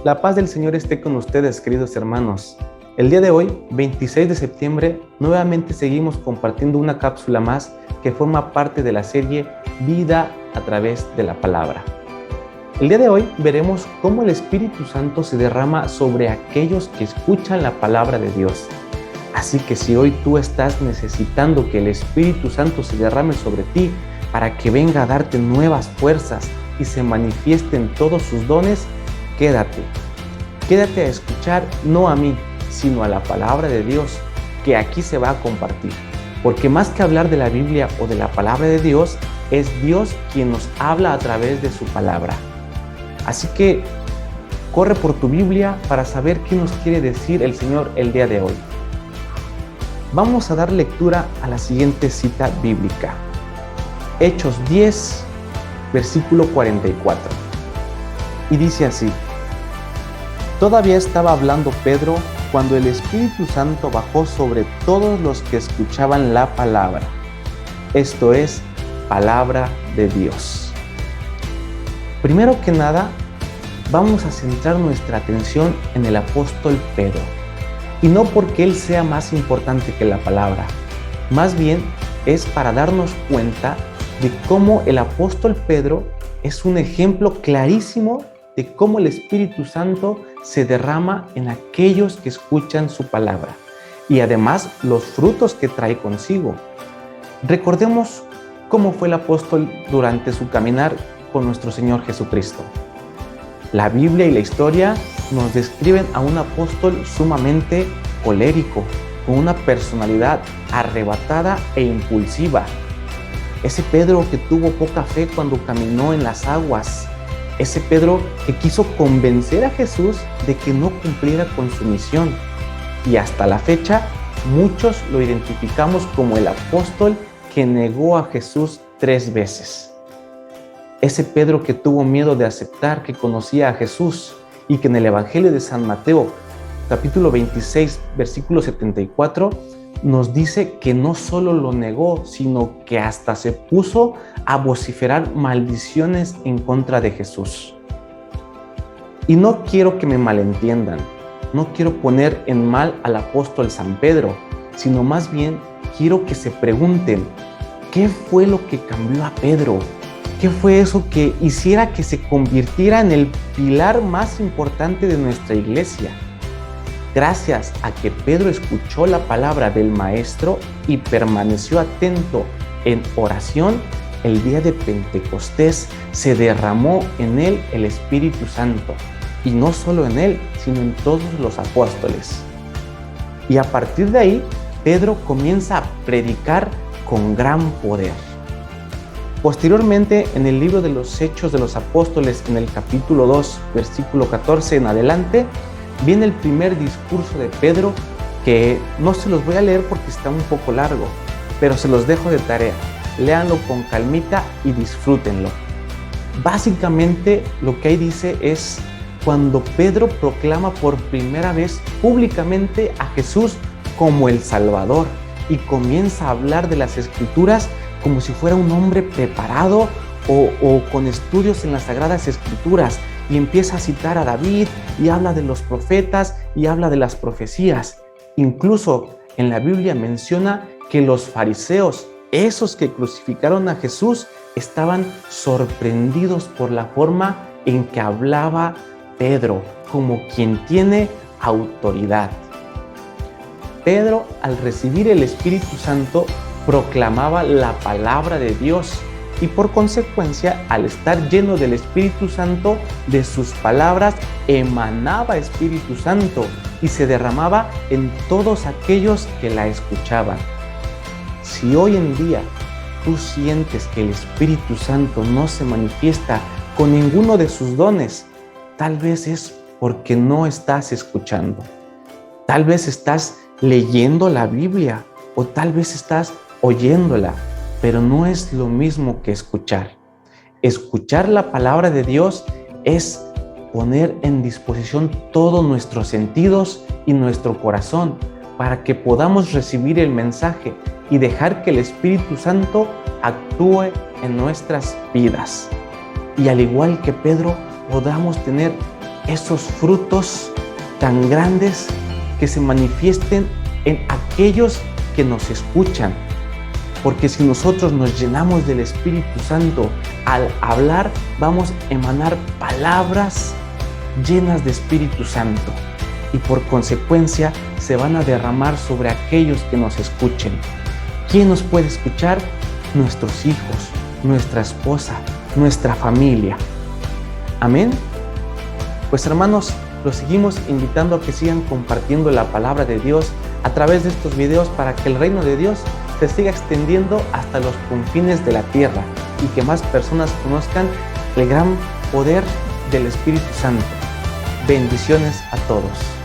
La paz del Señor esté con ustedes, queridos hermanos. El día de hoy, 26 de septiembre, nuevamente seguimos compartiendo una cápsula más que forma parte de la serie Vida a través de la Palabra. El día de hoy veremos cómo el Espíritu Santo se derrama sobre aquellos que escuchan la palabra de Dios. Así que si hoy tú estás necesitando que el Espíritu Santo se derrame sobre ti para que venga a darte nuevas fuerzas y se manifiesten todos sus dones, quédate a escuchar no a mí, sino a la palabra de Dios que aquí se va a compartir. Porque más que hablar de la Biblia o de la palabra de Dios, es Dios quien nos habla a través de su palabra. Así que corre por tu Biblia para saber qué nos quiere decir el Señor el día de hoy. Vamos a dar lectura a la siguiente cita bíblica. Hechos 10, versículo 44. Y dice así: Todavía estaba hablando Pedro cuando el Espíritu Santo bajó sobre todos los que escuchaban la palabra. Esto es, palabra de Dios. Primero que nada, vamos a centrar nuestra atención en el apóstol Pedro. Y no porque él sea más importante que la palabra. Más bien es para darnos cuenta de cómo el apóstol Pedro es un ejemplo clarísimo de cómo el Espíritu Santo se derrama en aquellos que escuchan su palabra y además los frutos que trae consigo. Recordemos cómo fue el apóstol durante su caminar con nuestro Señor Jesucristo. La Biblia y la historia nos describen a un apóstol sumamente colérico, con una personalidad arrebatada e impulsiva. Ese Pedro que tuvo poca fe cuando caminó en las aguas. Ese Pedro que quiso convencer a Jesús de que no cumpliera con su misión. Y hasta la fecha, muchos lo identificamos como el apóstol que negó a Jesús 3 veces. Ese Pedro que tuvo miedo de aceptar que conocía a Jesús y que en el Evangelio de San Mateo, capítulo 26, versículo 74, nos dice que no solo lo negó, sino que hasta se puso a vociferar maldiciones en contra de Jesús. Y no quiero que me malentiendan, no quiero poner en mal al apóstol San Pedro, sino más bien quiero que se pregunten, ¿qué fue lo que cambió a Pedro? ¿Qué fue eso que hiciera que se convirtiera en el pilar más importante de nuestra iglesia? Gracias a que Pedro escuchó la palabra del Maestro y permaneció atento en oración, el día de Pentecostés se derramó en él el Espíritu Santo. Y no solo en él, sino en todos los apóstoles. Y a partir de ahí, Pedro comienza a predicar con gran poder. Posteriormente, en el libro de los Hechos de los Apóstoles, en el capítulo 2, versículo 14 en adelante, viene el primer discurso de Pedro, que no se los voy a leer porque está un poco largo, pero se los dejo de tarea. Léanlo con calmita y disfrútenlo. Básicamente, lo que ahí dice es cuando Pedro proclama por primera vez públicamente a Jesús como el Salvador y comienza a hablar de las Escrituras como si fuera un hombre preparado o con estudios en las Sagradas Escrituras, y empieza a citar a David y habla de los profetas y habla de las profecías. Incluso en la Biblia menciona que los fariseos, esos que crucificaron a Jesús, estaban sorprendidos por la forma en que hablaba Pedro, como quien tiene autoridad. Pedro, al recibir el Espíritu Santo, proclamaba la palabra de Dios y por consecuencia, al estar lleno del Espíritu Santo, de sus palabras emanaba Espíritu Santo y se derramaba en todos aquellos que la escuchaban. Si hoy en día tú sientes que el Espíritu Santo no se manifiesta con ninguno de sus dones, tal vez es porque no estás escuchando. Tal vez estás leyendo la Biblia o tal vez estás oyéndola, pero no es lo mismo que escuchar. Escuchar la palabra de Dios es poner en disposición todos nuestros sentidos y nuestro corazón para que podamos recibir el mensaje y dejar que el Espíritu Santo actúe en nuestras vidas. Y al igual que Pedro, podamos tener esos frutos tan grandes que se manifiesten en aquellos que nos escuchan. Porque si nosotros nos llenamos del Espíritu Santo, al hablar vamos a emanar palabras llenas de Espíritu Santo y por consecuencia se van a derramar sobre aquellos que nos escuchen. ¿Quién nos puede escuchar? Nuestros hijos, nuestra esposa, nuestra familia. Amén. Pues hermanos, los seguimos invitando a que sigan compartiendo la palabra de Dios a través de estos videos para que el reino de Dios se siga extendiendo hasta los confines de la tierra y que más personas conozcan el gran poder del Espíritu Santo. Bendiciones a todos.